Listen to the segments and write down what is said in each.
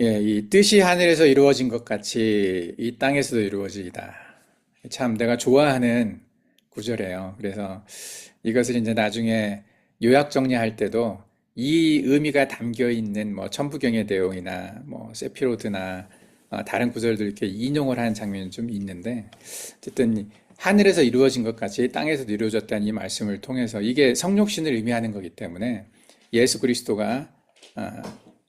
예, 이 뜻이 하늘에서 이루어진 것 같이 이 땅에서도 이루어지이다. 참 내가 좋아하는 구절이에요. 그래서 이것을 이제 나중에 요약 정리할 때도 이 의미가 담겨 있는 뭐 천부경의 내용이나 뭐 세피로드나 다른 구절들 이렇게 인용을 하는 장면이 좀 있는데 어쨌든 하늘에서 이루어진 것 같이 땅에서도 이루어졌다는 이 말씀을 통해서 이게 성육신을 의미하는 거기 때문에 예수 그리스도가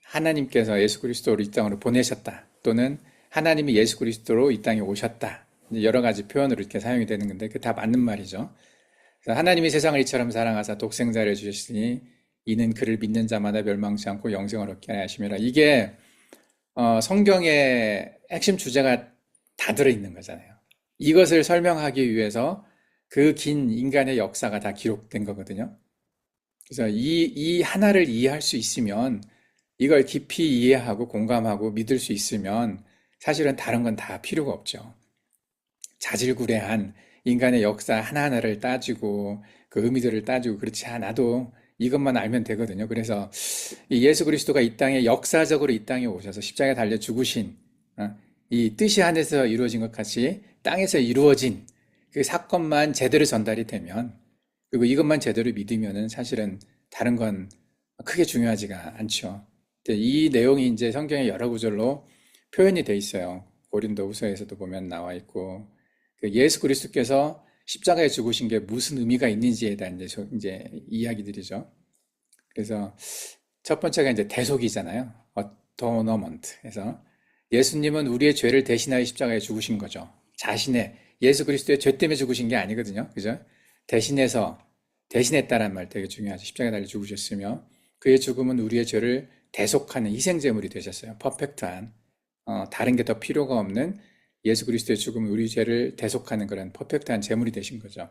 하나님께서 예수 그리스도를 이 땅으로 보내셨다. 또는 하나님이 예수 그리스도로 이 땅에 오셨다. 여러 가지 표현으로 이렇게 사용이 되는 건데 그게 다 맞는 말이죠. 그래서 하나님이 세상을 이처럼 사랑하사 독생자를 주셨으니 이는 그를 믿는 자마다 멸망치 않고 영생을 얻게 하심이라. 이게 성경의 핵심 주제가 다 들어있는 거잖아요. 이것을 설명하기 위해서 그 긴 인간의 역사가 다 기록된 거거든요. 그래서 이 하나를 이해할 수 있으면 이걸 깊이 이해하고 공감하고 믿을 수 있으면 사실은 다른 건 다 필요가 없죠. 자질구레한 인간의 역사 하나하나를 따지고 그 의미들을 따지고 그렇지 않아도 이것만 알면 되거든요. 그래서 이 예수 그리스도가 이 땅에 역사적으로 이 땅에 오셔서 십자가에 달려 죽으신 이 뜻이 하늘에서 이루어진 것 같이 땅에서 이루어진 그 사건만 제대로 전달이 되면 그리고 이것만 제대로 믿으면은 사실은 다른 건 크게 중요하지가 않죠. 근데 이 내용이 이제 성경의 여러 구절로 표현이 돼 있어요. 고린도후서에서도 보면 나와 있고 그 예수 그리스도께서 십자가에 죽으신 게 무슨 의미가 있는지에 대한 이제 이야기들이죠. 그래서 첫 번째가 이제 대속이잖아요. 어토너먼트. 그래서 예수님은 우리의 죄를 대신하여 십자가에 죽으신 거죠. 자신의 예수 그리스도의 죄 때문에 죽으신 게 아니거든요. 그죠? 대신해서 대신했다란 말 되게 중요하죠. 십자가에 달려 죽으셨으며 그의 죽음은 우리의 죄를 대속하는 희생제물이 되셨어요. 퍼펙트한 다른 게 더 필요가 없는 예수 그리스도의 죽음은 우리 죄를 대속하는 그런 퍼펙트한 제물이 되신 거죠.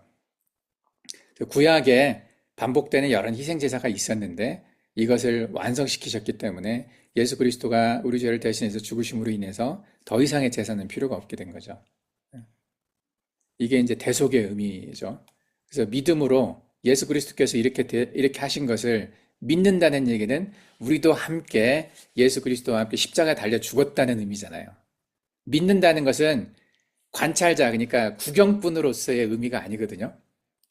구약에 반복되는 여러 희생 제사가 있었는데 이것을 완성시키셨기 때문에 예수 그리스도가 우리 죄를 대신해서 죽으심으로 인해서 더 이상의 제사는 필요가 없게 된 거죠. 이게 이제 대속의 의미죠. 그래서 믿음으로 예수 그리스도께서 이렇게 하신 것을 믿는다는 얘기는 우리도 함께 예수 그리스도와 함께 십자가에 달려 죽었다는 의미잖아요. 믿는다는 것은 관찰자, 그러니까 구경꾼으로서의 의미가 아니거든요.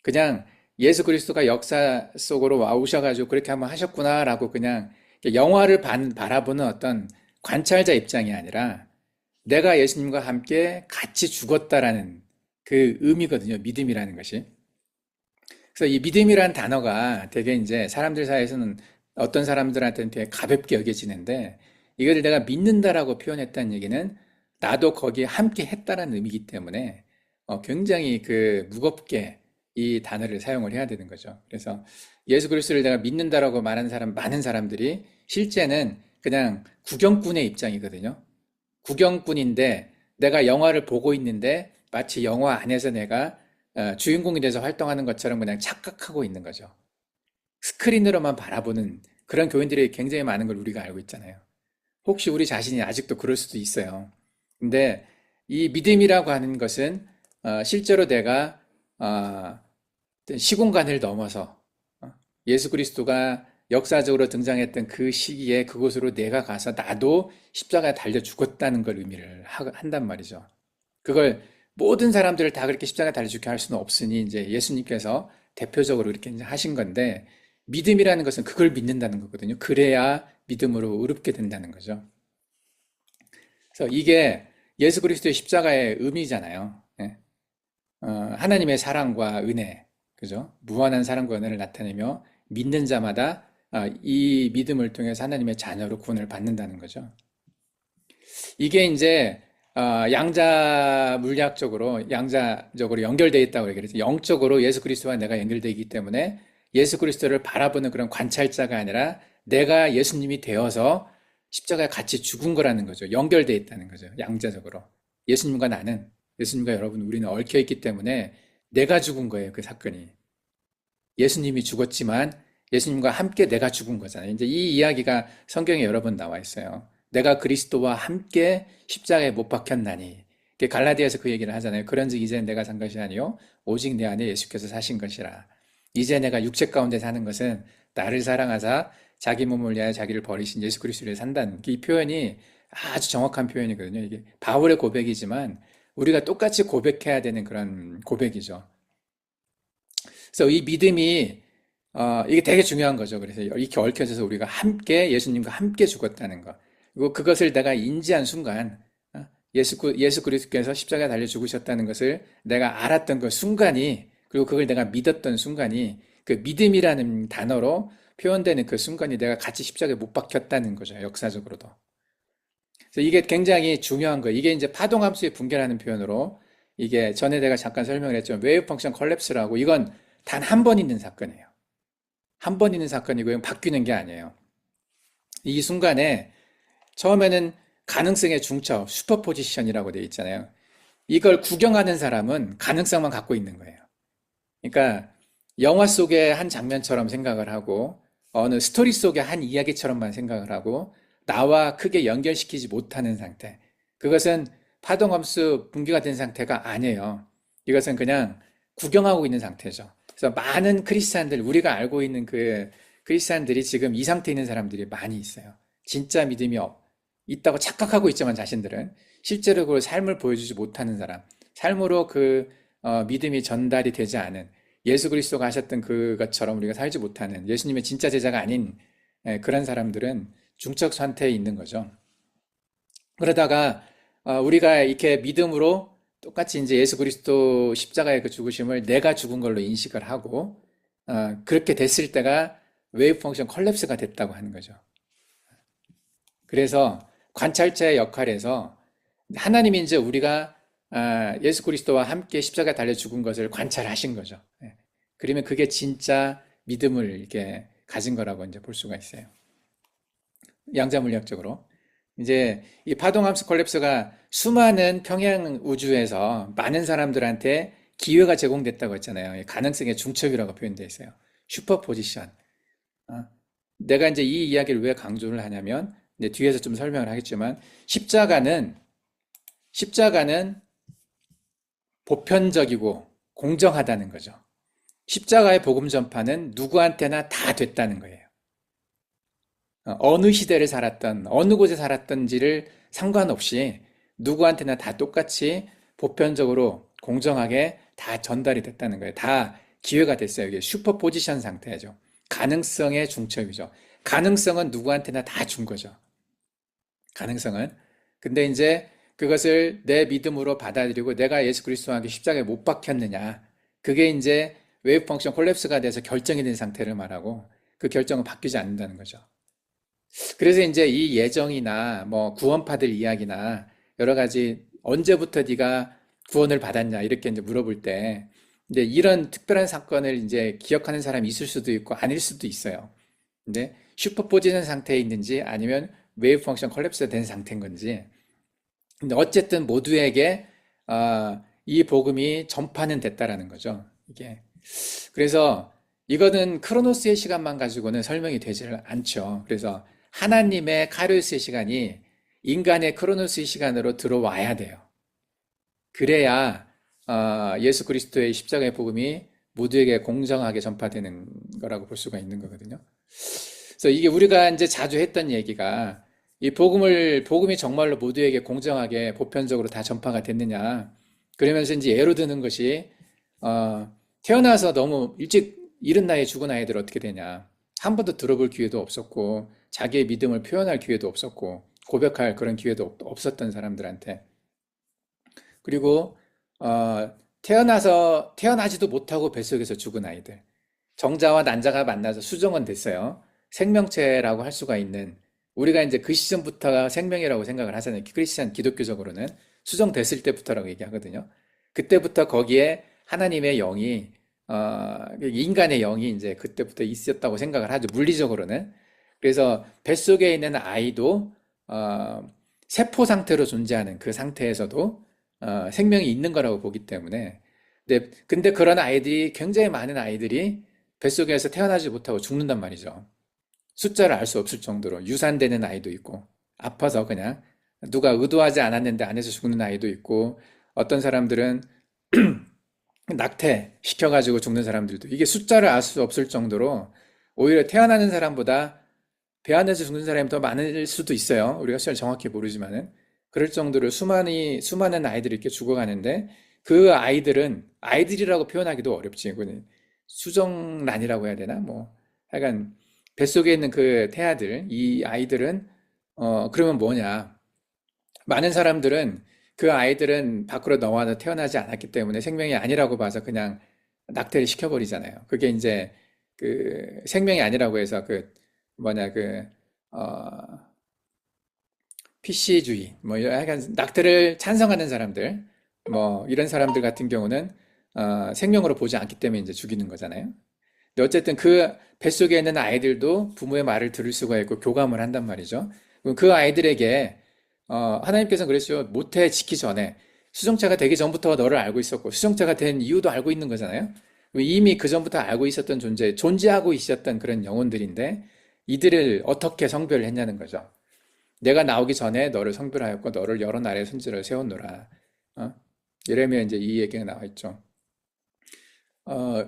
그냥 예수 그리스도가 역사 속으로 와우셔가지고 그렇게 한번 하셨구나라고 그냥 영화를 바라보는 어떤 관찰자 입장이 아니라 내가 예수님과 함께 같이 죽었다라는 그 의미거든요. 믿음이라는 것이. 그래서 이 믿음이라는 단어가 되게 이제 사람들 사이에서는 어떤 사람들한테는 되게 가볍게 여겨지는데 이걸 내가 믿는다라고 표현했다는 얘기는 나도 거기에 함께 했다라는 의미이기 때문에 굉장히 그 무겁게 이 단어를 사용을 해야 되는 거죠. 그래서 예수 그리스도를 내가 믿는다라고 말하는 사람, 많은 사람들이 실제는 그냥 구경꾼의 입장이거든요. 구경꾼인데 내가 영화를 보고 있는데 마치 영화 안에서 내가 주인공이 돼서 활동하는 것처럼 그냥 착각하고 있는 거죠. 스크린으로만 바라보는 그런 교인들이 굉장히 많은 걸 우리가 알고 있잖아요. 혹시 우리 자신이 아직도 그럴 수도 있어요. 근데 이 믿음이라고 하는 것은 실제로 내가 시공간을 넘어서 예수 그리스도가 역사적으로 등장했던 그 시기에 그곳으로 내가 가서 나도 십자가에 달려 죽었다는 걸 의미를 한단 말이죠. 그걸 모든 사람들을 다 그렇게 십자가에 달려 죽게 할 수는 없으니 이제 예수님께서 대표적으로 이렇게 이제 하신 건데 믿음이라는 것은 그걸 믿는다는 거거든요. 그래야 믿음으로 의롭게 된다는 거죠. 그래서 이게 예수 그리스도의 십자가의 의미잖아요. 예. 하나님의 사랑과 은혜, 그죠? 무한한 사랑과 은혜를 나타내며 믿는 자마다 이 믿음을 통해서 하나님의 자녀로 구원을 받는다는 거죠. 이게 이제 양자 물리학적으로 양자적으로 연결되어 있다고 얘기했죠. 영적으로 예수 그리스도와 내가 연결되어 있기 때문에 예수 그리스도를 바라보는 그런 관찰자가 아니라 내가 예수님이 되어서 십자가에 같이 죽은 거라는 거죠. 연결되어 있다는 거죠. 양자적으로. 예수님과 나는, 예수님과 여러분, 우리는 얽혀 있기 때문에 내가 죽은 거예요. 그 사건이. 예수님이 죽었지만 예수님과 함께 내가 죽은 거잖아요. 이제 이 이야기가 성경에 여러 번 나와 있어요. 내가 그리스도와 함께 십자가에 못 박혔나니. 갈라디아에서 그 얘기를 하잖아요. 그런즉 이제는 내가 산 것이 아니요 오직 내 안에 예수께서 사신 것이라. 이제 내가 육체 가운데 사는 것은 나를 사랑하사 자기 몸을 위하여 자기를 버리신 예수 그리스도를 산다는 이 표현이 아주 정확한 표현이거든요. 이게 바울의 고백이지만 우리가 똑같이 고백해야 되는 그런 고백이죠. 그래서 이 믿음이 이게 되게 중요한 거죠. 그래서 이렇게 얽혀져서 우리가 함께 예수님과 함께 죽었다는 거. 그리고 그것을 내가 인지한 순간 예수 그리스도께서 십자가에 달려 죽으셨다는 것을 내가 알았던 그 순간이 그리고 그걸 내가 믿었던 순간이 그 믿음이라는 단어로 표현되는 그 순간이 내가 같이 십자가에 못 박혔다는 거죠. 역사적으로도. 그래서 이게 굉장히 중요한 거예요. 이게 이제 파동함수의 붕괴라는 표현으로 이게 전에 내가 잠깐 설명을 했지만 웨이브 펑션 컬랩스라고 이건 단 한 번 있는 사건이에요. 한 번 있는 사건이고 이건 바뀌는 게 아니에요. 이 순간에 처음에는 가능성의 중첩, 슈퍼포지션이라고 되어 있잖아요. 이걸 구경하는 사람은 가능성만 갖고 있는 거예요. 그러니까 영화 속의 한 장면처럼 생각을 하고 어느 스토리 속의 한 이야기처럼만 생각을 하고 나와 크게 연결시키지 못하는 상태. 그것은 파동함수 붕괴가 된 상태가 아니에요. 이것은 그냥 구경하고 있는 상태죠. 그래서 많은 크리스찬들, 우리가 알고 있는 그 크리스찬들이 지금 이 상태에 있는 사람들이 많이 있어요. 진짜 믿음이 있다고 착각하고 있지만 자신들은 실제로 그 삶을 보여주지 못하는 사람, 삶으로 그 믿음이 전달이 되지 않은 예수 그리스도가 하셨던 그것처럼 우리가 살지 못하는 예수님의 진짜 제자가 아닌 그런 사람들은 중적 상태에 있는 거죠. 그러다가 우리가 이렇게 믿음으로 똑같이 이제 예수 그리스도 십자가의 그 죽으심을 내가 죽은 걸로 인식을 하고 그렇게 됐을 때가 웨이브 펑션 컬랩스가 됐다고 하는 거죠. 그래서 관찰자의 역할에서 하나님이 이제 우리가 예수 그리스도와 함께 십자가에 달려 죽은 것을 관찰하신 거죠. 예. 그러면 그게 진짜 믿음을 이렇게 가진 거라고 이제 볼 수가 있어요. 양자물리학적으로. 이제 이 파동함수 콜랩스가 수많은 평행 우주에서 많은 사람들한테 기회가 제공됐다고 했잖아요. 가능성의 중첩이라고 표현되어 있어요. 슈퍼포지션. 어, 내가 이제 이 이야기를 왜 강조를 하냐면, 이제 뒤에서 좀 설명을 하겠지만, 십자가는 보편적이고 공정하다는 거죠. 십자가의 복음 전파는 누구한테나 다 됐다는 거예요. 어느 시대를 살았던, 어느 곳에 살았던지를 상관없이 누구한테나 다 똑같이 보편적으로 공정하게 다 전달이 됐다는 거예요. 다 기회가 됐어요. 이게 슈퍼 포지션 상태죠. 가능성의 중첩이죠. 가능성은 누구한테나 다 준 거죠. 가능성은. 근데 이제 그것을 내 믿음으로 받아들이고 내가 예수 그리스도와 함께 십자가에 못 박혔느냐. 그게 이제 웨이브 펑션 콜랩스가 돼서 결정이 된 상태를 말하고 그 결정은 바뀌지 않는다는 거죠. 그래서 이제 이 예정이나 뭐 구원파들 이야기나 여러 가지 언제부터 네가 구원을 받았냐 이렇게 이제 물어볼 때 근데 이런 특별한 사건을 이제 기억하는 사람이 있을 수도 있고 아닐 수도 있어요. 근데 슈퍼포지션 상태에 있는지 아니면 웨이브 펑션 컬랩스 된 상태인 건지 근데 어쨌든 모두에게 이 복음이 전파는 됐다라는 거죠. 이게 그래서 이거는 크로노스의 시간만 가지고는 설명이 되질 않죠. 그래서 하나님의 카리오스의 시간이 인간의 크로노스의 시간으로 들어와야 돼요. 그래야 예수 그리스도의 십자가의 복음이 모두에게 공정하게 전파되는 거라고 볼 수가 있는 거거든요. 그래서 이게 우리가 이제 자주 했던 얘기가 이 복음이 정말로 모두에게 공정하게 보편적으로 다 전파가 됐느냐. 그러면서 이제 예로 드는 것이 태어나서 너무 일찍 이른 나이에 죽은 아이들 어떻게 되냐. 한 번도 들어볼 기회도 없었고 자기의 믿음을 표현할 기회도 없었고 고백할 그런 기회도 없었던 사람들한테 그리고 태어나지도 못하고 뱃속에서 죽은 아이들 정자와 난자가 만나서 수정은 됐어요. 생명체라고 할 수가 있는 우리가 이제 그 시점부터가 생명이라고 생각을 하잖아요. 크리스찬 기독교적으로는 수정됐을 때부터라고 얘기하거든요. 그때부터 거기에 하나님의 영이 인간의 영이 이제 그때부터 있었다고 생각을 하죠. 물리적으로는. 그래서 뱃속에 있는 아이도 세포 상태로 존재하는 그 상태에서도 생명이 있는 거라고 보기 때문에 근데 그런 아이들이 굉장히 많은 아이들이 뱃속에서 태어나지 못하고 죽는단 말이죠. 숫자를 알 수 없을 정도로 유산되는 아이도 있고 아파서 그냥 누가 의도하지 않았는데 안에서 죽는 아이도 있고 어떤 사람들은 낙태 시켜가지고 죽는 사람들도 이게 숫자를 알 수 없을 정도로 오히려 태어나는 사람보다 배 안에서 죽는 사람이 더 많을 수도 있어요. 우리가 숫자를 정확히 모르지만은. 그럴 정도로 수많은 아이들이 이렇게 죽어가는데 그 아이들은 아이들이라고 표현하기도 어렵지. 그건 수정란이라고 해야 되나? 뭐 하여간 뱃속에 있는 그 태아들, 이 아이들은 그러면 뭐냐? 많은 사람들은 그 아이들은 밖으로 나와서 태어나지 않았기 때문에 생명이 아니라고 봐서 그냥 낙태를 시켜버리잖아요. 그게 이제 그 생명이 아니라고 해서 그 뭐냐 어, PC주의 뭐 약간 낙태를 찬성하는 사람들 뭐 이런 사람들 같은 경우는 생명으로 보지 않기 때문에 이제 죽이는 거잖아요. 근데 어쨌든 그 뱃속에 있는 아이들도 부모의 말을 들을 수가 있고 교감을 한단 말이죠. 그럼 그 아이들에게 하나님께서는 그랬죠. 모태 짓기 전에 수정자가 되기 전부터 너를 알고 있었고 수정자가 된 이유도 알고 있는 거잖아요. 이미 그 전부터 알고 있었던 존재하고 있었던 그런 영혼들인데 이들을 어떻게 성별을 했냐는 거죠. 내가 나오기 전에 너를 성별하였고 너를 여러 나라의 선지를 세웠노라. 어? 예레미야 이제 이 얘기가 나와 있죠.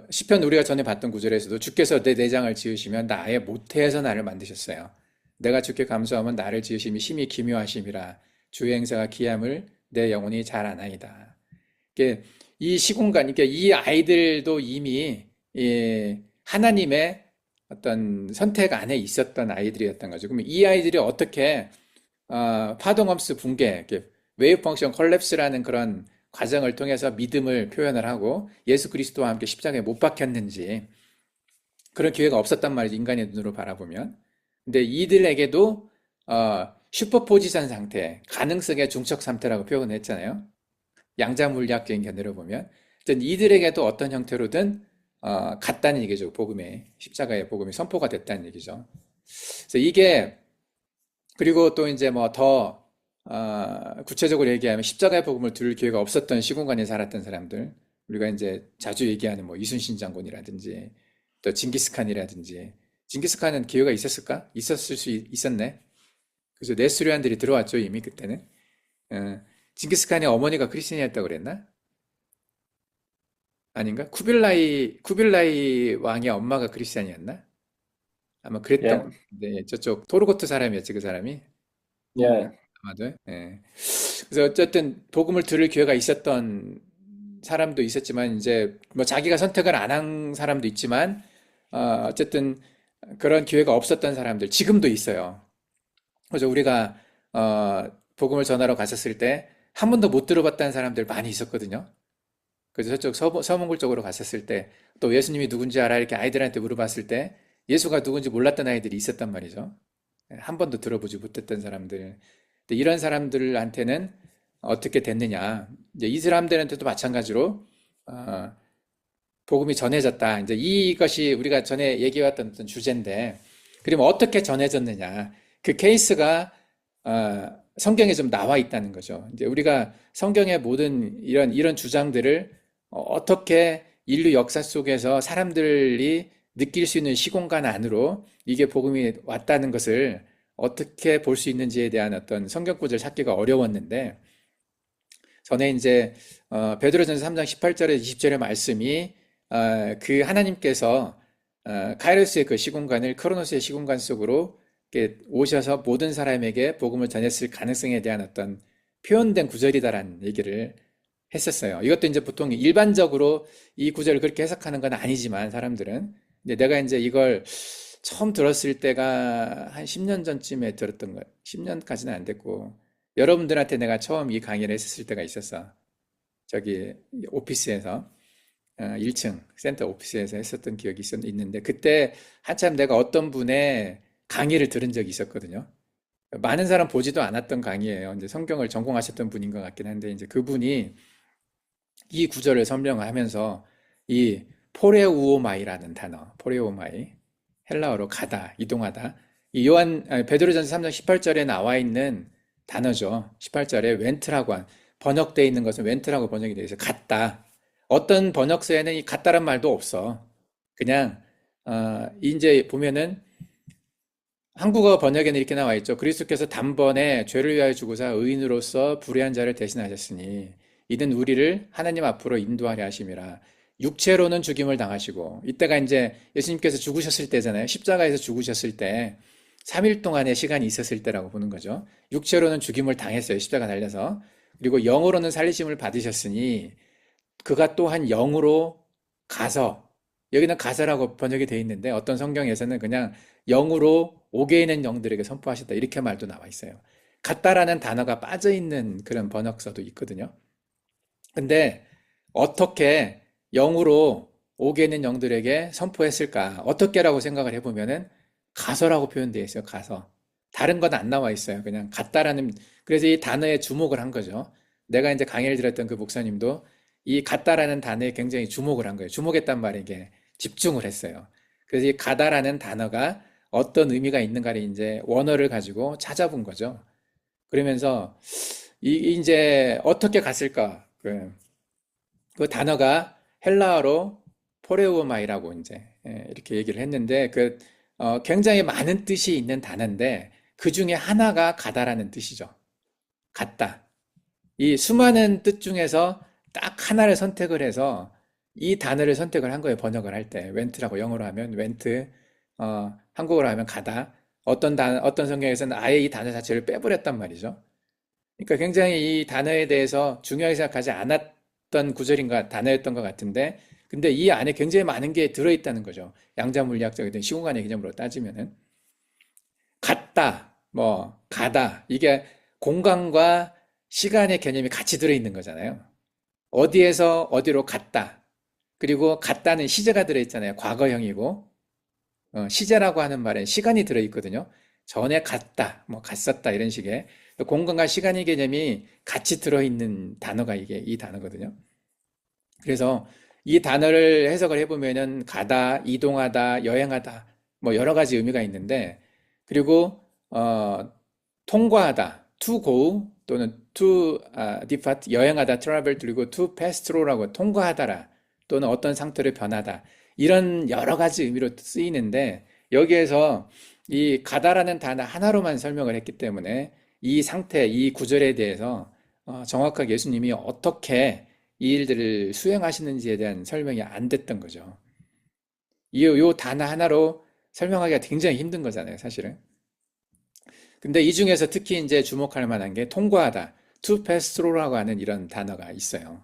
시편 우리가 전에 봤던 구절에서도 주께서 내 내장을 지으시면 나의 모태에서 나를 만드셨어요. 내가 주께 감사하면 나를 지으심이 심히 기묘하심이라 주의 행사가 기함을 내 영혼이 잘 아나이다. 이게 이 시공간, 이게 이 아이들도 이미 하나님의 어떤 선택 안에 있었던 아이들이었던 거죠. 그러면 이 아이들이 어떻게 파동함수 붕괴, 이렇게 웨이브 펑션 컬랩스라는 그런 과정을 통해서 믿음을 표현을 하고 예수 그리스도와 함께 십자가에 못 박혔는지 그런 기회가 없었단 말이죠. 인간의 눈으로 바라보면. 근데 이들에게도 슈퍼포지션 상태, 가능성의 중첩 상태라고 표현을 했잖아요. 양자물리학적인 견해로 보면. 어쨌든 이들에게도 어떤 형태로든 갔다는 얘기죠. 십자가의 복음이 선포가 됐다는 얘기죠. 그래서 이게 그리고 또 이제 뭐 더 구체적으로 얘기하면 십자가의 복음을 들을 기회가 없었던 시공간에 살았던 사람들, 우리가 이제 자주 얘기하는 뭐 이순신 장군이라든지 또 징기스칸이라든지, 징기스칸은 기회가 있었을까? 있었을 수 있었네. 그래서 네스루안들이 들어왔죠 이미 그때는. 징기스칸의 어머니가 크리스천이었다고 그랬나? 아닌가? 쿠빌라이 왕의 엄마가 크리스천이었나? 아마 그랬던 것 예, 같은데 저쪽 토르고트 사람이었지 그 사람이. 예, 아마도. 예. 그래서 어쨌든 복음을 들을 기회가 있었던 사람도 있었지만 이제 뭐 자기가 선택을 안 한 사람도 있지만 어쨌든 그런 기회가 없었던 사람들 지금도 있어요. 그래서 우리가 복음을 전하러 갔었을 때 한 번도 못 들어봤다는 사람들 많이 있었거든요. 그래서 저쪽 서문굴 쪽으로 갔었을 때 또 예수님이 누군지 알아 이렇게 아이들한테 물어봤을 때 예수가 누군지 몰랐던 아이들이 있었단 말이죠. 한 번도 들어보지 못했던 사람들. 근데 이런 사람들한테는 어떻게 됐느냐? 이제 이 사람들한테도 마찬가지로 어, 복음이 전해졌다. 이제 이것이 우리가 전에 얘기해왔던 어떤 주제인데, 그러면 어떻게 전해졌느냐? 그 케이스가 성경에 좀 나와 있다는 거죠. 이제 우리가 성경의 모든 이런 주장들을 어떻게 인류 역사 속에서 사람들이 느낄 수 있는 시공간 안으로 이게 복음이 왔다는 것을 어떻게 볼 수 있는지에 대한 어떤 성경 구절 찾기가 어려웠는데, 전에 이제 베드로전서 3장 18절에 20절의 말씀이 그 하나님께서 카이로스의 그 시공간을 크로노스의 시공간 속으로 이렇게 오셔서 모든 사람에게 복음을 전했을 가능성에 대한 어떤 표현된 구절이다라는 얘기를 했었어요. 이것도 이제 보통 일반적으로 이 구절을 그렇게 해석하는 건 아니지만 사람들은, 근데 내가 이제 이걸 처음 들었을 때가 한 10년 전쯤에 들었던 거, 10년까지는 안 됐고, 여러분들한테 내가 처음 이 강의를 했었을 때가 있었어. 저기 오피스에서 1층 센터 오피스에서 했었던 기억이 있는데 그때 한참 내가 어떤 분의 강의를 들은 적이 있었거든요. 많은 사람 보지도 않았던 강의예요. 이제 성경을 전공하셨던 분인 것 같긴 한데 이제 그분이 이 구절을 설명하면서 이 포레우오마이라는 단어, 포레우오마이, 헬라어로 가다, 이동하다. 이 베드로전서 3장 18절에 나와 있는 단어죠. 18절에 웬트라고 번역되어 있는 것은 웬트라고 번역이 되어 있어요. 같다. 어떤 번역서에는 이 같다란 말도 없어. 그냥 이제 보면은 한국어 번역에는 이렇게 나와 있죠. 그리스도께서 단번에 죄를 위하여 죽으사 의인으로서 불의한 자를 대신하셨으니 이는 우리를 하나님 앞으로 인도하려 하심이라. 육체로는 죽임을 당하시고 이때가 이제 예수님께서 죽으셨을 때잖아요. 십자가에서 죽으셨을 때 3일 동안의 시간이 있었을 때라고 보는 거죠. 육체로는 죽임을 당했어요. 십자가 달려서. 그리고 영으로는 살리심을 받으셨으니 그가 또한 영으로 가서, 여기는 가서라고 번역이 되어 있는데 어떤 성경에서는 그냥 영으로 옥에 있는 영들에게 선포하셨다 이렇게 말도 나와 있어요. 갔다라는 단어가 빠져 있는 그런 번역서도 있거든요. 근데 어떻게 영으로 옥에 있는 영들에게 선포했을까? 어떻게라고 생각을 해보면은 가서라고 표현되어 있어요. 가서. 다른 건 안 나와 있어요. 그냥 갔다라는, 그래서 이 단어에 주목을 한 거죠. 내가 이제 강의를 들었던 그 목사님도 이 갔다라는 단어에 굉장히 주목을 한 거예요. 주목했단 말이게 집중을 했어요. 그래서 이 가다라는 단어가 어떤 의미가 있는가를 이제 원어를 가지고 찾아본 거죠. 그러면서 이제 어떻게 갔을까? 그 단어가 헬라어로 포레우마이라고 이제 이렇게 얘기를 했는데 굉장히 많은 뜻이 있는 단어인데 그 중에 하나가 가다라는 뜻이죠. 갔다. 이 수많은 뜻 중에서 딱 하나를 선택을 해서 이 단어를 선택을 한 거예요. 번역을 할 때. 웬트라고 영어로 하면 웬트, 한국어로 하면 가다. 어떤 성경에서는 아예 이 단어 자체를 빼버렸단 말이죠. 그러니까 굉장히 이 단어에 대해서 중요하게 생각하지 않았던 구절인가 단어였던 것 같은데, 근데 이 안에 굉장히 많은 게 들어있다는 거죠. 양자물리학적이든 시공간의 개념으로 따지면은. 갔다, 뭐, 가다. 이게 공간과 시간의 개념이 같이 들어있는 거잖아요. 어디에서 어디로 갔다. 그리고 갔다는 시제가 들어있잖아요. 과거형이고. 시제라고 하는 말엔 시간이 들어있거든요. 전에 갔다, 뭐 갔었다 이런 식의 공간과 시간의 개념이 같이 들어있는 단어가 이게 이 단어거든요. 그래서 이 단어를 해석을 해보면은 가다, 이동하다, 여행하다 뭐 여러 가지 의미가 있는데 그리고 통과하다, to go 또는 to depart 여행하다, travel 그리고 to pass through라고 통과하다라 또는 어떤 상태로 변하다 이런 여러 가지 의미로 쓰이는데 여기에서 이 가다라는 단어 하나로만 설명을 했기 때문에 이 상태, 이 구절에 대해서 정확하게 예수님이 어떻게 이 일들을 수행하시는지에 대한 설명이 안 됐던 거죠. 요 단어 하나로 설명하기가 굉장히 힘든 거잖아요, 사실은. 근데 이 중에서 특히 이제 주목할 만한 게 통과하다, to pass through라고 하는 이런 단어가 있어요.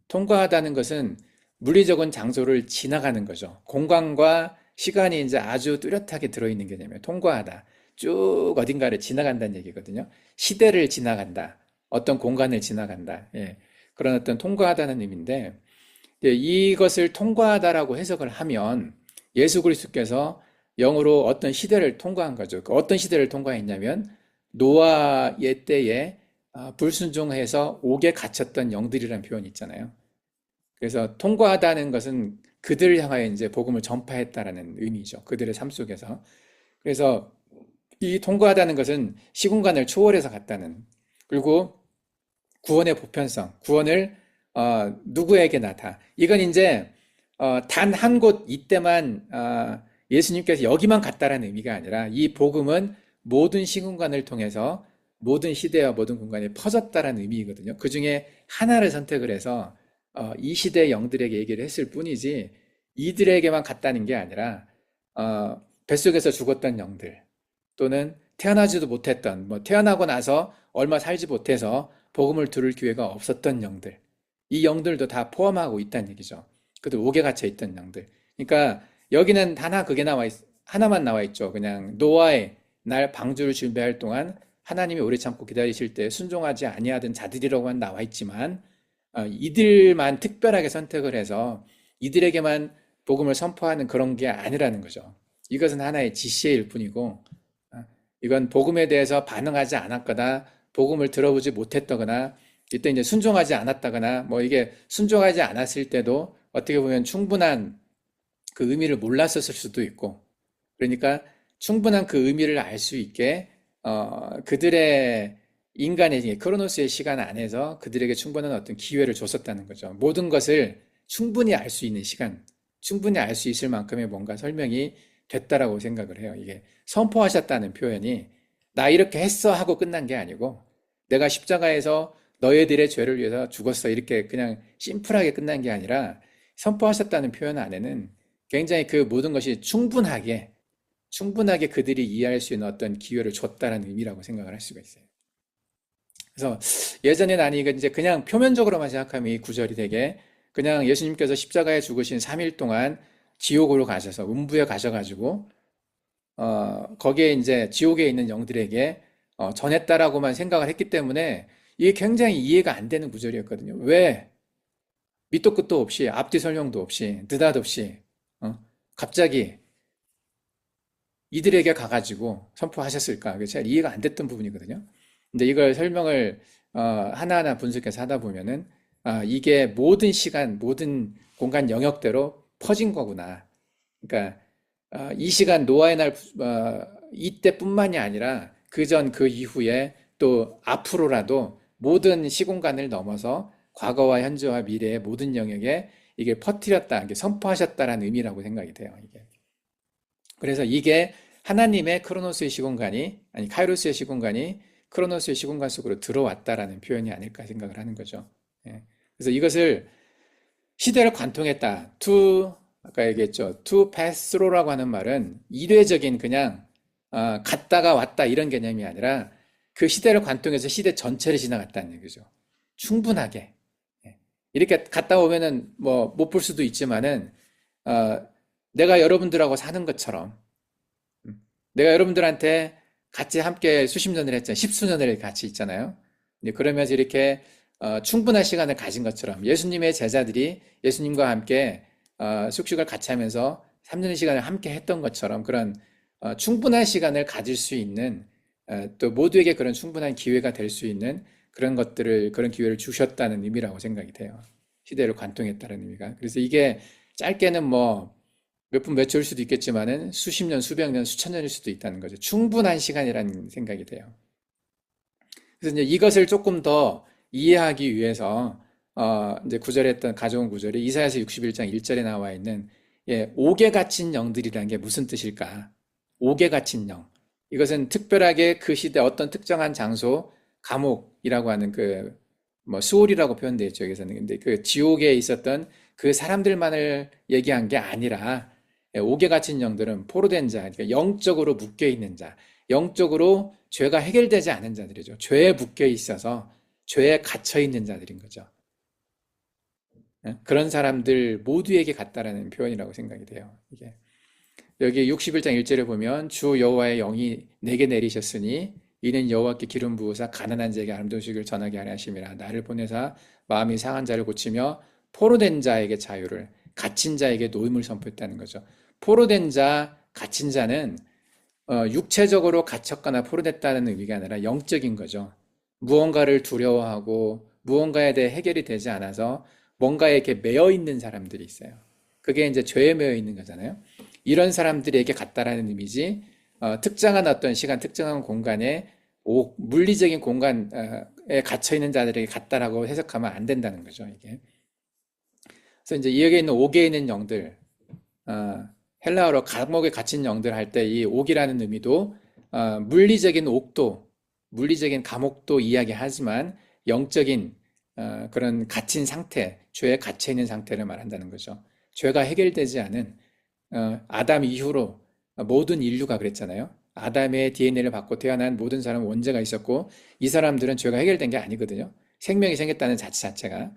통과하다는 것은 물리적인 장소를 지나가는 거죠. 공간과 시간이 이제 아주 뚜렷하게 들어있는 개념이에요. 통과하다. 쭉 어딘가를 지나간다는 얘기거든요. 시대를 지나간다. 어떤 공간을 지나간다. 예. 그런 어떤 통과하다는 의미인데, 예, 이것을 통과하다라고 해석을 하면 예수 그리스도께서 영으로 어떤 시대를 통과한 거죠. 어떤 시대를 통과했냐면 노아의 때에 불순종해서 옥에 갇혔던 영들이라는 표현이 있잖아요. 그래서 통과하다는 것은 그들을 향하여 이제 복음을 전파했다라는 의미죠. 그들의 삶 속에서. 그래서 이 통과하다는 것은 시공간을 초월해서 갔다는 그리고 구원의 보편성, 구원을 누구에게나 다. 이건 이제 단 한 곳 이때만 예수님께서 여기만 갔다라는 의미가 아니라 이 복음은 모든 시공간을 통해서 모든 시대와 모든 공간에 퍼졌다라는 의미거든요. 그 중에 하나를 선택을 해서 이 시대의 영들에게 얘기를 했을 뿐이지 이들에게만 갔다는 게 아니라 뱃속에서 죽었던 영들 또는 태어나지도 못했던 뭐 태어나고 나서 얼마 살지 못해서 복음을 들을 기회가 없었던 영들 이 영들도 다 포함하고 있다는 얘기죠. 그들 옥에 갇혀 있던 영들. 그러니까 여기는 하나만 나와 있죠. 그냥 노아의 날 방주를 준비할 동안 하나님이 오래 참고 기다리실 때 순종하지 아니하던 자들이라고만 나와 있지만 이들만 특별하게 선택을 해서 이들에게만 복음을 선포하는 그런 게 아니라는 거죠. 이것은 하나의 지시일 뿐이고 이건 복음에 대해서 반응하지 않았거나 복음을 들어보지 못했다거나 이때 이제 순종하지 않았다거나 뭐 이게 순종하지 않았을 때도 어떻게 보면 충분한 그 의미를 몰랐었을 수도 있고 그러니까 충분한 그 의미를 알 수 있게 그들의 인간의 크로노스의 시간 안에서 그들에게 충분한 어떤 기회를 줬었다는 거죠. 모든 것을 충분히 알 수 있는 시간, 충분히 알 수 있을 만큼의 뭔가 설명이 됐다라고 생각을 해요. 이게 선포하셨다는 표현이 나 이렇게 했어 하고 끝난 게 아니고 내가 십자가에서 너희들의 죄를 위해서 죽었어 이렇게 그냥 심플하게 끝난 게 아니라 선포하셨다는 표현 안에는 굉장히 그 모든 것이 충분하게 충분하게 그들이 이해할 수 있는 어떤 기회를 줬다는 의미라고 생각을 할 수가 있어요. 그래서 예전에 나는 이거 이제 그냥 표면적으로만 생각하면 이 구절이 되게 그냥 예수님께서 십자가에 죽으신 3일 동안 지옥으로 가셔서 음부에 가셔가지고 거기에 이제 지옥에 있는 영들에게 전했다라고만 생각을 했기 때문에 이게 굉장히 이해가 안 되는 구절이었거든요. 왜 밑도 끝도 없이 앞뒤 설명도 없이 느닷없이 어? 갑자기 이들에게 가가지고 선포하셨을까? 그게 잘 이해가 안 됐던 부분이거든요. 근데 이걸 설명을 하나하나 분석해서 하다 보면은 이게 모든 시간, 모든 공간 영역대로 퍼진 거구나. 그러니까 이 시간 노아의 날 이때뿐만이 아니라 그전 그 이후에 또 앞으로라도 모든 시공간을 넘어서 과거와 현재와 미래의 모든 영역에 이게 퍼뜨렸다, 이게 선포하셨다라는 의미라고 생각이 돼요. 이게. 그래서 이게 하나님의 크로노스의 시공간이 아니 카이로스의 시공간이 크로노스의 시공간 속으로 들어왔다라는 표현이 아닐까 생각을 하는 거죠. 예. 그래서 이것을 시대를 관통했다. 아까 얘기했죠. to pass through라고 하는 말은 이례적인 그냥 갔다가 왔다 이런 개념이 아니라 그 시대를 관통해서 시대 전체를 지나갔다는 얘기죠. 충분하게. 예. 이렇게 갔다 오면은 뭐 못 볼 수도 있지만은 내가 여러분들하고 사는 것처럼 내가 여러분들한테 같이 함께 수십 년을 했잖아요. 십수년을 같이 있잖아요. 그러면서 이렇게 충분한 시간을 가진 것처럼 예수님의 제자들이 예수님과 함께 숙식을 같이 하면서 3년의 시간을 함께 했던 것처럼 그런 충분한 시간을 가질 수 있는 또 모두에게 그런 충분한 기회가 될 수 있는 그런 것들을 그런 기회를 주셨다는 의미라고 생각이 돼요. 시대를 관통했다는 의미가. 그래서 이게 짧게는 뭐 몇 분, 몇 초일 수도 있겠지만은 수십 년, 수백 년, 수천 년일 수도 있다는 거죠. 충분한 시간이라는 생각이 돼요. 그래서 이제 이것을 조금 더 이해하기 위해서 이제 구절에 했던 가져온 구절이 이사야서 61장 1절에 나와 있는 옥에 갇힌 영들이라는 게 무슨 뜻일까? 옥에 갇힌 영. 이것은 특별하게 그 시대 어떤 특정한 장소, 감옥이라고 하는 뭐 수올이라고 표현되어 있죠. 여기서는. 근데 그 지옥에 있었던 그 사람들만을 얘기한 게 아니라 옥에 갇힌 영들은 포로된 자, 그러니까 영적으로 묶여 있는 자, 영적으로 죄가 해결되지 않은 자들이죠. 죄에 묶여 있어서 죄에 갇혀 있는 자들인 거죠. 그런 사람들 모두에게 같다라는 표현이라고 생각이 돼요. 이게 여기 61장 1절에 보면 주 여호와의 영이 내게 내리셨으니 이는 여호와께 기름 부으사 가난한 자에게 아름다운 소식을 전하게 하려 하심이라. 나를 보내사 마음이 상한 자를 고치며 포로된 자에게 자유를, 갇힌 자에게 노임을 선포했다는 거죠. 포로된 자, 갇힌 자는 육체적으로 갇혔거나 포로됐다는 의미가 아니라 영적인 거죠. 무언가를 두려워하고 무언가에 대해 해결이 되지 않아서 뭔가에 이렇게 매여 있는 사람들이 있어요. 그게 이제 죄에 매여 있는 거잖아요. 이런 사람들에게 같다라는 의미지, 특정한 어떤 시간, 특정한 공간에 물리적인 공간에 갇혀 있는 자들에게 같다라고 해석하면 안 된다는 거죠, 이게. 그래서 이제 여기에 있는 옥에 있는 영들, 헬라어로 감옥에 갇힌 영들 할 때 이 옥이라는 의미도 물리적인 옥도, 물리적인 감옥도 이야기하지만 영적인 그런 갇힌 상태, 죄에 갇혀 있는 상태를 말한다는 거죠. 죄가 해결되지 않은 아담 이후로 모든 인류가 그랬잖아요. 아담의 DNA를 받고 태어난 모든 사람은 원죄가 있었고 이 사람들은 죄가 해결된 게 아니거든요. 생명이 생겼다는 자체 자체가.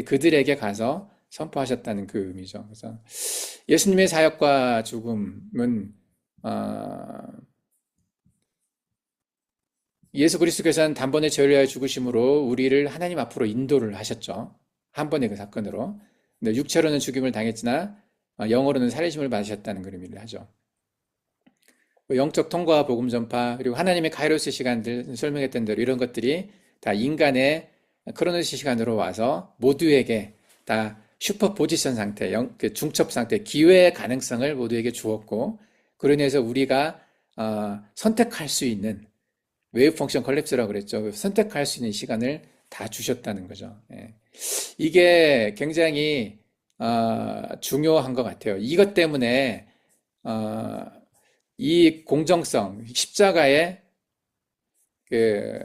그들에게 가서 선포하셨다는 그 의미죠. 그래서 예수님의 사역과 죽음은 예수 그리스도께서는 단번에 죄를 위하여 죽으심으로 우리를 하나님 앞으로 인도를 하셨죠. 한 번의 그 사건으로. 근데 육체로는 죽임을 당했으나 영어로는 살리심을 받으셨다는 그런 의미를 하죠. 영적 통과와 복음 전파 그리고 하나님의 카이로스 시간들 설명했던 대로 이런 것들이 다 인간의 크로노스 시간으로 와서 모두에게 다 슈퍼 포지션 상태, 그 중첩 상태, 기회의 가능성을 모두에게 주었고 그로 인해서 우리가 선택할 수 있는 웨이브 펑션 컬랩스라고 그랬죠. 선택할 수 있는 시간을 다 주셨다는 거죠. 예. 이게 굉장히 중요한 것 같아요. 이것 때문에 이 공정성, 십자가의 그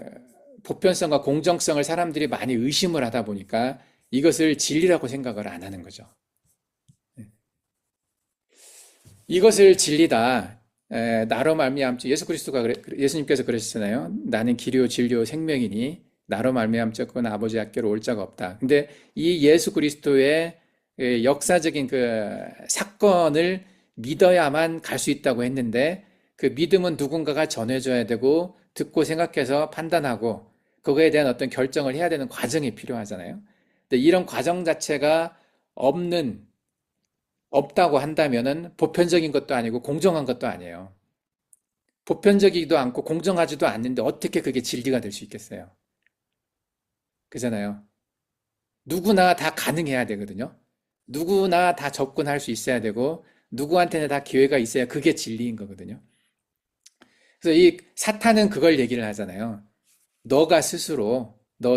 보편성과 공정성을 사람들이 많이 의심을 하다 보니까 이것을 진리라고 생각을 안 하는 거죠. 이것을 진리다. 나로 말미암지 예수님께서 그러셨잖아요. 나는 길이요 진리요 생명이니 나로 말미암자고는 아버지 앞께로 올 자가 없다. 근데 이 예수 그리스도의 역사적인 그 사건을 믿어야만 갈 수 있다고 했는데 그 믿음은 누군가가 전해줘야 되고 듣고 생각해서 판단하고 그거에 대한 어떤 결정을 해야 되는 과정이 필요하잖아요. 근데 이런 과정 자체가 없는 없다고 한다면은 보편적인 것도 아니고 공정한 것도 아니에요. 보편적이기도 않고 공정하지도 않는데 어떻게 그게 진리가 될 수 있겠어요? 그잖아요. 누구나 다 가능해야 되거든요. 누구나 다 접근할 수 있어야 되고 누구한테나 다 기회가 있어야 그게 진리인 거거든요. 그래서 이 사탄은 그걸 얘기를 하잖아요. 너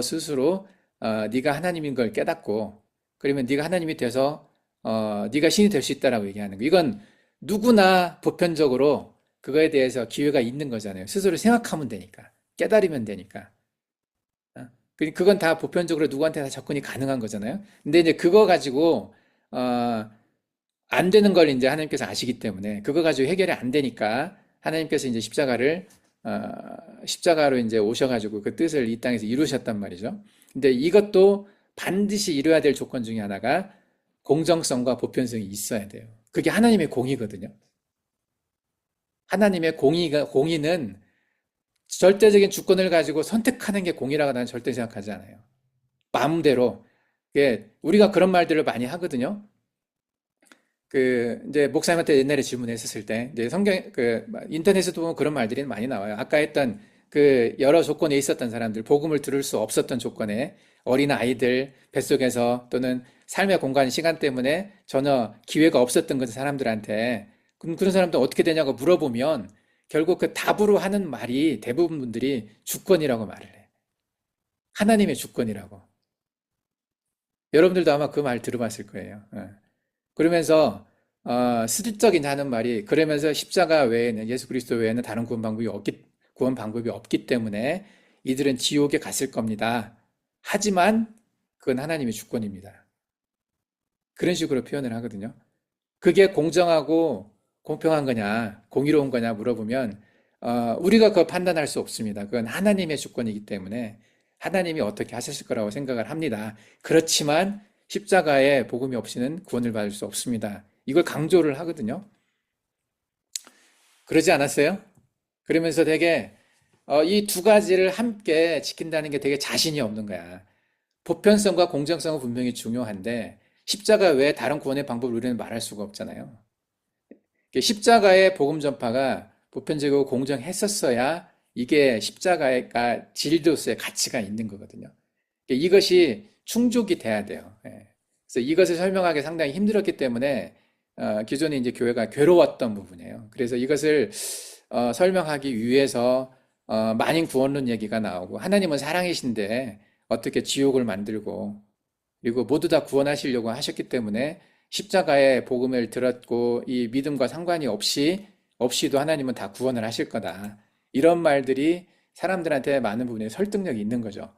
스스로 네가 하나님인 걸 깨닫고 그러면 네가 하나님이 돼서 네가 신이 될 수 있다라고 얘기하는 거. 이건 누구나 보편적으로 그거에 대해서 기회가 있는 거잖아요. 스스로 생각하면 되니까. 깨달으면 되니까. 그건 다 보편적으로 누구한테 나 접근이 가능한 거잖아요. 근데 이제 그거 가지고 어, 안 되는 걸 이제 하나님께서 아시기 때문에 그거 가지고 해결이 안 되니까 하나님께서 이제 십자가로 이제 오셔가지고 그 뜻을 이 땅에서 이루셨단 말이죠. 근데 이것도 반드시 이루어야 될 조건 중에 하나가 공정성과 보편성이 있어야 돼요. 그게 하나님의 공의거든요. 하나님의 공의는 절대적인 주권을 가지고 선택하는 게 공의라고 나는 절대 생각하지 않아요. 마음대로. 우리가 그런 말들을 많이 하거든요. 이제 목사님한테 옛날에 질문했었을 때, 이제 인터넷에도 보면 그런 말들이 많이 나와요. 아까 했던 여러 조건에 있었던 사람들, 복음을 들을 수 없었던 조건에 어린 아이들 뱃속에서 또는 삶의 공간, 시간 때문에 전혀 기회가 없었던 그 사람들한테 그럼 그런 사람들 어떻게 되냐고 물어보면 결국 그 답으로 하는 말이 대부분 분들이 주권이라고 말을 해. 하나님의 주권이라고. 여러분들도 아마 그 말 들어봤을 거예요. 그러면서 슬쩍이나 하는 말이 그러면서 십자가 외에는 예수 그리스도 외에는 다른 구원 방법이 없기 때문에 이들은 지옥에 갔을 겁니다. 하지만 그건 하나님의 주권입니다. 그런 식으로 표현을 하거든요. 그게 공정하고 공평한 거냐, 공의로운 거냐 물어보면 우리가 그걸 판단할 수 없습니다. 그건 하나님의 주권이기 때문에 하나님이 어떻게 하셨을 거라고 생각을 합니다. 그렇지만 십자가에 복음이 없이는 구원을 받을 수 없습니다. 이걸 강조를 하거든요. 그러지 않았어요? 그러면서 되게 이 두 가지를 함께 지킨다는 게 되게 자신이 없는 거야. 보편성과 공정성은 분명히 중요한데 십자가 외에 다른 구원의 방법을 우리는 말할 수가 없잖아요. 십자가의 복음 전파가 보편적이고 공정했었어야 이게 십자가가 진리로서의 가치가 있는 거거든요. 이것이 충족이 돼야 돼요. 그래서 이것을 설명하기 상당히 힘들었기 때문에 기존에 이제 교회가 괴로웠던 부분이에요. 그래서 이것을 설명하기 위해서 만인 구원론 얘기가 나오고 하나님은 사랑이신데 어떻게 지옥을 만들고 그리고 모두 다 구원하시려고 하셨기 때문에 십자가의 복음을 들었고 이 믿음과 상관이 없이도 하나님은 다 구원을 하실 거다. 이런 말들이 사람들한테 많은 부분에 설득력이 있는 거죠.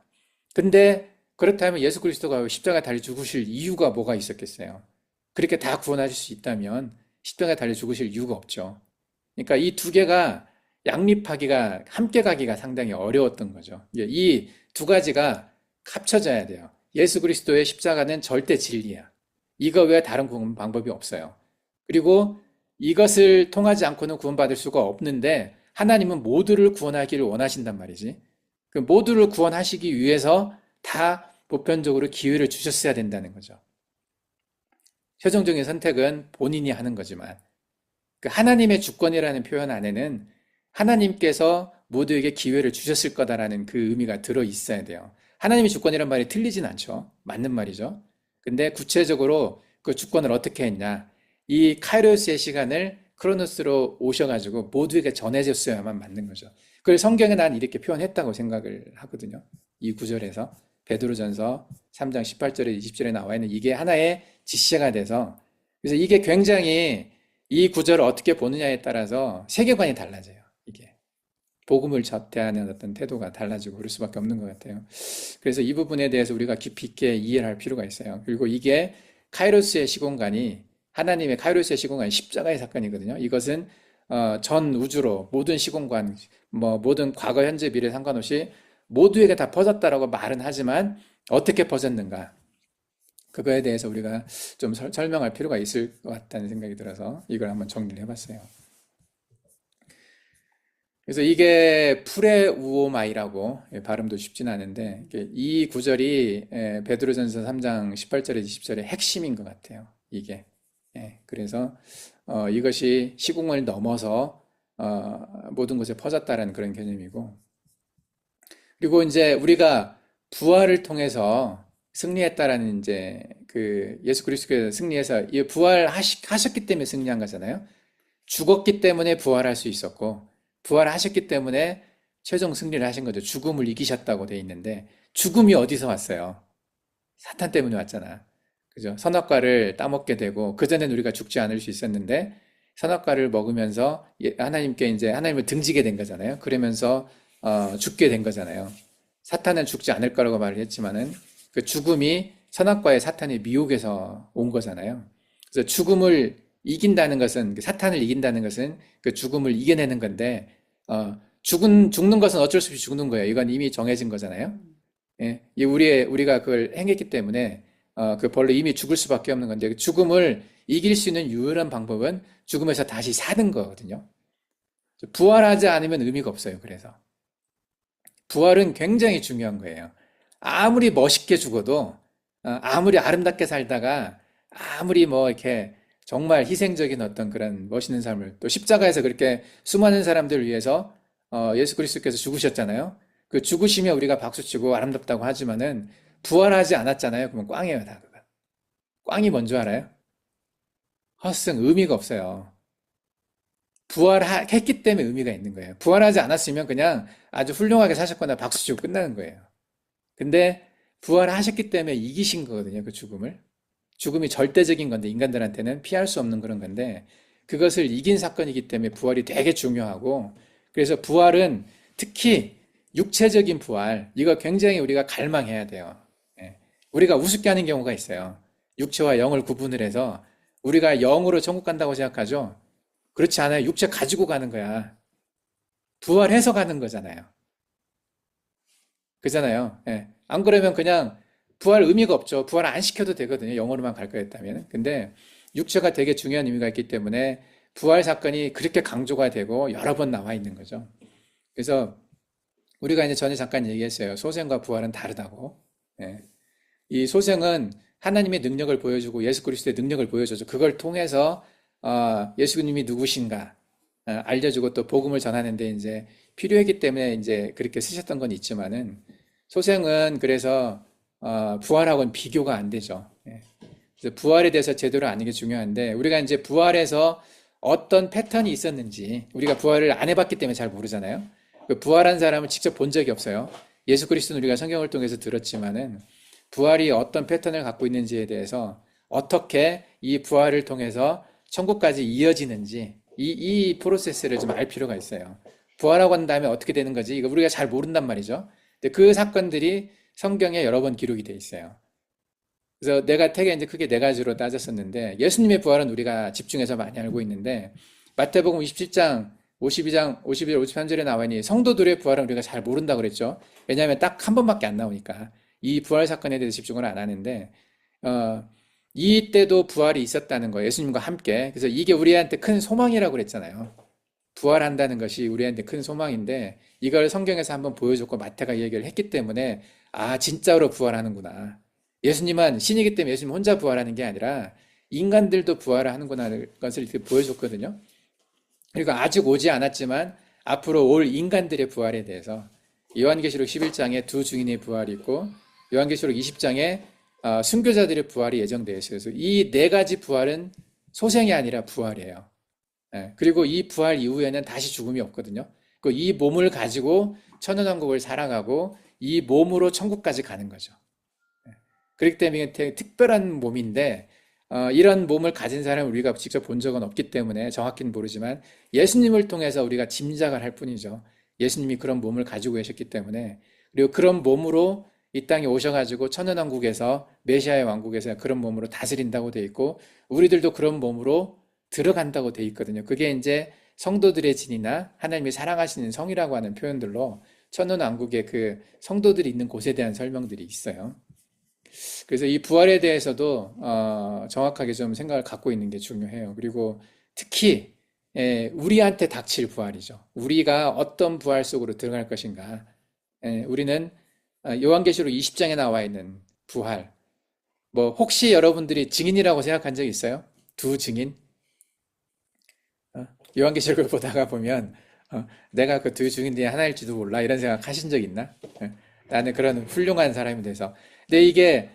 근데 그렇다면 예수 그리스도가 십자가에 달려 죽으실 이유가 뭐가 있었겠어요? 그렇게 다 구원하실 수 있다면 십자가에 달려 죽으실 이유가 없죠. 그러니까 이 두 개가 양립하기가 함께 가기가 상당히 어려웠던 거죠. 이 두 가지가 합쳐져야 돼요. 예수 그리스도의 십자가는 절대 진리야. 이거 외에 다른 구원 방법이 없어요. 그리고 이것을 통하지 않고는 구원받을 수가 없는데 하나님은 모두를 구원하기를 원하신단 말이지. 그 모두를 구원하시기 위해서 다 보편적으로 기회를 주셨어야 된다는 거죠. 최종적인 선택은 본인이 하는 거지만 그 하나님의 주권이라는 표현 안에는 하나님께서 모두에게 기회를 주셨을 거다라는 그 의미가 들어 있어야 돼요. 하나님의 주권이란 말이 틀리진 않죠. 맞는 말이죠. 근데 구체적으로 그 주권을 어떻게 했냐. 이 카이로스의 시간을 크로노스로 오셔가지고 모두에게 전해졌어야만 맞는 거죠. 그래서 성경에 난 이렇게 표현했다고 생각을 하거든요. 이 구절에서 베드로전서 3장 18절에 20절에 나와 있는 이게 하나의 지시가 돼서 그래서 이게 굉장히 이 구절을 어떻게 보느냐에 따라서 세계관이 달라져요. 이게 복음을 대하는 어떤 태도가 달라지고 그럴 수밖에 없는 것 같아요. 그래서 이 부분에 대해서 우리가 깊이 있게 이해를 할 필요가 있어요. 그리고 이게 카이로스의 시공간이 하나님의 카이로스의 시공간 십자가의 사건이거든요. 이것은 전 우주로 모든 시공간, 뭐 모든 과거, 현재, 미래 상관없이 모두에게 다 퍼졌다라고 말은 하지만 어떻게 퍼졌는가? 그거에 대해서 우리가 좀 설명할 필요가 있을 것 같다는 생각이 들어서 이걸 한번 정리를 해봤어요. 그래서 이게 프레우오마이라고 발음도 쉽진 않은데 이 구절이 베드로전서 3장 18절에 20절의 핵심인 것 같아요. 이게. 그래서 이것이 시공을 넘어서 모든 곳에 퍼졌다라는 그런 개념이고 그리고 이제 우리가 부활을 통해서 승리했다라는 이제 그 예수 그리스도께서 승리해서 부활하셨기 때문에 승리한 거잖아요. 죽었기 때문에 부활할 수 있었고 부활하셨기 때문에 최종 승리를 하신 거죠. 죽음을 이기셨다고 돼 있는데 죽음이 어디서 왔어요? 사탄 때문에 왔잖아. 그죠? 선악과를 따먹게 되고 그전엔 우리가 죽지 않을 수 있었는데 선악과를 먹으면서 하나님께 이제 하나님을 등지게 된 거잖아요. 그러면서 죽게 된 거잖아요. 사탄은 죽지 않을 거라고 말을 했지만은 그 죽음이 선악과의 사탄의 미혹에서 온 거잖아요. 그래서 죽음을 이긴다는 것은 사탄을 이긴다는 것은 그 죽음을 이겨내는 건데 죽는 것은 어쩔 수 없이 죽는 거예요. 이건 이미 정해진 거잖아요. 예, 우리가 그걸 행했기 때문에 그 벌로 이미 죽을 수밖에 없는 건데 죽음을 이길 수 있는 유일한 방법은 죽음에서 다시 사는 거거든요. 부활하지 않으면 의미가 없어요. 그래서 부활은 굉장히 중요한 거예요. 아무리 멋있게 죽어도 아무리 아름답게 살다가 아무리 뭐 이렇게 정말 희생적인 어떤 그런 멋있는 삶을 또 십자가에서 그렇게 수많은 사람들을 위해서 예수 그리스도께서 죽으셨잖아요. 그 죽으시면 우리가 박수치고 아름답다고 하지만은 부활하지 않았잖아요. 그러면 꽝이에요, 다 그거. 꽝이 뭔지 알아요? 헛승 의미가 없어요. 부활했기 때문에 의미가 있는 거예요. 부활하지 않았으면 그냥 아주 훌륭하게 사셨거나 박수치고 끝나는 거예요. 근데 부활하셨기 때문에 이기신 거거든요, 그 죽음을. 죽음이 절대적인 건데 인간들한테는 피할 수 없는 그런 건데 그것을 이긴 사건이기 때문에 부활이 되게 중요하고 그래서 부활은 특히 육체적인 부활 이거 굉장히 우리가 갈망해야 돼요. 우리가 우습게 하는 경우가 있어요. 육체와 영을 구분을 해서 우리가 영으로 천국 간다고 생각하죠. 그렇지 않아요. 육체 가지고 가는 거야. 부활해서 가는 거잖아요. 그잖아요. 안 그러면 그냥 부활 의미가 없죠. 부활 안 시켜도 되거든요. 영어로만 갈 거였다면. 근데 육체가 되게 중요한 의미가 있기 때문에 부활 사건이 그렇게 강조가 되고 여러 번 나와 있는 거죠. 그래서 우리가 이제 전에 잠깐 얘기했어요. 소생과 부활은 다르다고. 예. 이 소생은 하나님의 능력을 보여주고 예수 그리스도의 능력을 보여줘서 그걸 통해서 예수님이 누구신가 알려주고 또 복음을 전하는데 이제 필요했기 때문에 이제 그렇게 쓰셨던 건 있지만은 소생은 그래서 부활하고는 비교가 안 되죠. 예. 그래서 부활에 대해서 제대로 아는 게 중요한데 우리가 이제 부활에서 어떤 패턴이 있었는지 우리가 부활을 안 해봤기 때문에 잘 모르잖아요. 그 부활한 사람을 직접 본 적이 없어요. 예수 그리스도는 우리가 성경을 통해서 들었지만은 부활이 어떤 패턴을 갖고 있는지에 대해서 어떻게 이 부활을 통해서 천국까지 이어지는지 이 프로세스를 좀 알 필요가 있어요. 부활하고 난 다음에 어떻게 되는 거지? 이거 우리가 잘 모른단 말이죠. 근데 그 사건들이 성경에 여러 번 기록이 돼 있어요. 그래서 내가 되게 이제 크게 네 가지로 따졌었는데 예수님의 부활은 우리가 집중해서 많이 알고 있는데 마태복음 27장 52장 51, 53절에 나와 있는 성도들의 부활은 우리가 잘 모른다고 그랬죠. 왜냐하면 딱 한 번밖에 안 나오니까 이 부활 사건에 대해서 집중을 안 하는데 이때도 부활이 있었다는 거예요. 예수님과 함께. 그래서 이게 우리한테 큰 소망이라고 그랬잖아요. 부활한다는 것이 우리한테 큰 소망인데 이걸 성경에서 한번 보여줬고 마태가 얘기를 했기 때문에 진짜로 부활하는구나. 예수님은 신이기 때문에 예수님 혼자 부활하는 게 아니라 인간들도 부활을 하는구나 것을 이렇게 보여줬거든요. 그리고 아직 오지 않았지만 앞으로 올 인간들의 부활에 대해서 요한계시록 11장에 두 증인의 부활이 있고 요한계시록 20장에 순교자들의 부활이 예정되어 있어요. 그래서 이 네 가지 부활은 소생이 아니라 부활이에요. 그리고 이 부활 이후에는 다시 죽음이 없거든요. 이 몸을 가지고 천연왕국을 살아가고 이 몸으로 천국까지 가는 거죠. 그렇기 때문에 되게 특별한 몸인데 이런 몸을 가진 사람을 우리가 직접 본 적은 없기 때문에 정확히는 모르지만 예수님을 통해서 우리가 짐작을 할 뿐이죠. 예수님이 그런 몸을 가지고 계셨기 때문에 그리고 그런 몸으로 이 땅에 오셔가지고 천연왕국에서 메시아의 왕국에서 그런 몸으로 다스린다고 돼 있고 우리들도 그런 몸으로 들어간다고 돼 있거든요. 그게 이제 성도들의 진이나 하나님이 사랑하시는 성이라고 하는 표현들로 천년왕국의 그 성도들이 있는 곳에 대한 설명들이 있어요. 그래서 이 부활에 대해서도 정확하게 좀 생각을 갖고 있는 게 중요해요. 그리고 특히 우리한테 닥칠 부활이죠. 우리가 어떤 부활 속으로 들어갈 것인가. 우리는 요한계시록 20장에 나와 있는 부활. 뭐 혹시 여러분들이 증인이라고 생각한 적 있어요? 두 증인? 요한계시록을 보다가 보면 내가 그 두 증인 중에 하나일지도 몰라 이런 생각 하신 적 있나? 나는 그런 훌륭한 사람이 돼서. 근데 이게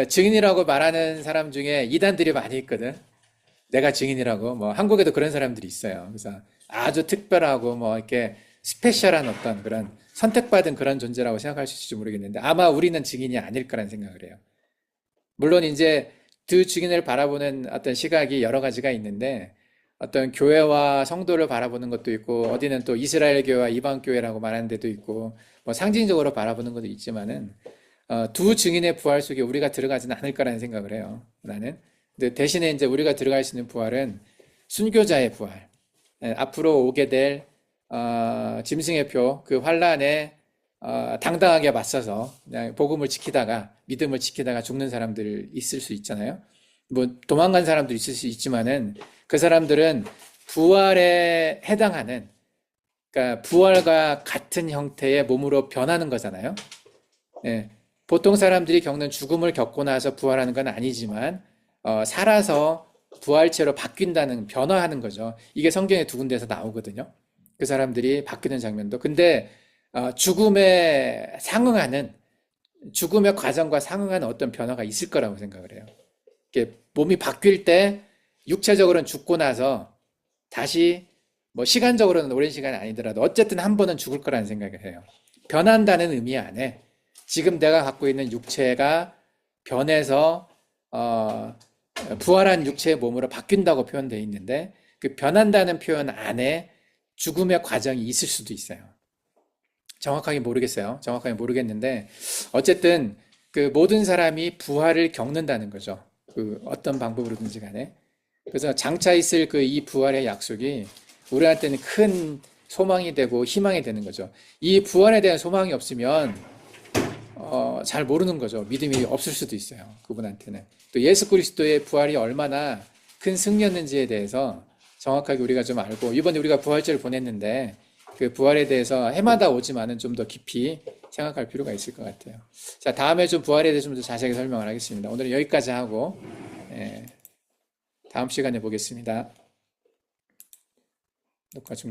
증인이라고 말하는 사람 중에 이단들이 많이 있거든. 내가 증인이라고. 뭐 한국에도 그런 사람들이 있어요. 그래서 아주 특별하고 뭐 이렇게 스페셜한 어떤 그런 선택받은 그런 존재라고 생각할 수 있을지 모르겠는데 아마 우리는 증인이 아닐 거란 생각을 해요. 물론 이제 두 증인을 바라보는 어떤 시각이 여러 가지가 있는데 어떤 교회와 성도를 바라보는 것도 있고 어디는 또 이스라엘 교회와 이방 교회라고 말하는 데도 있고 뭐 상징적으로 바라보는 것도 있지만은 두 증인의 부활 속에 우리가 들어가지는 않을 거라는 생각을 해요. 나는. 근데 대신에 이제 우리가 들어갈 수 있는 부활은 순교자의 부활. 앞으로 오게 될 짐승의 표, 그 환란에 당당하게 맞서서 그냥 복음을 지키다가 믿음을 지키다가 죽는 사람들 있을 수 있잖아요. 뭐 도망간 사람도 있을 수 있지만은 그 사람들은 부활에 해당하는 그러니까 부활과 같은 형태의 몸으로 변하는 거잖아요. 예, 보통 사람들이 겪는 죽음을 겪고 나서 부활하는 건 아니지만 살아서 부활체로 바뀐다는 변화하는 거죠. 이게 성경에 두 군데에서 나오거든요. 그 사람들이 바뀌는 장면도. 근데 죽음에 상응하는 죽음의 과정과 상응하는 어떤 변화가 있을 거라고 생각을 해요. 이게 몸이 바뀔 때 육체적으로는 죽고 나서 다시 뭐 시간적으로는 오랜 시간이 아니더라도 어쨌든 한 번은 죽을 거라는 생각을 해요. 변한다는 의미 안에 지금 내가 갖고 있는 육체가 변해서 부활한 육체의 몸으로 바뀐다고 표현되어 있는데 그 변한다는 표현 안에 죽음의 과정이 있을 수도 있어요. 정확하게 모르겠어요. 정확하게 모르겠는데 어쨌든 그 모든 사람이 부활을 겪는다는 거죠. 그 어떤 방법으로든지 간에. 그래서 장차 있을 그 이 부활의 약속이 우리한테는 큰 소망이 되고 희망이 되는 거죠. 이 부활에 대한 소망이 없으면 잘 모르는 거죠. 믿음이 없을 수도 있어요. 그분한테는. 또 예수 그리스도의 부활이 얼마나 큰 승리였는지에 대해서 정확하게 우리가 좀 알고 이번에 우리가 부활절을 보냈는데 그 부활에 대해서 해마다 오지만은 좀 더 깊이 생각할 필요가 있을 것 같아요. 자, 다음에 좀 부활에 대해서 좀 더 자세하게 설명을 하겠습니다. 오늘은 여기까지 하고 다음 시간에 보겠습니다. 녹화 중.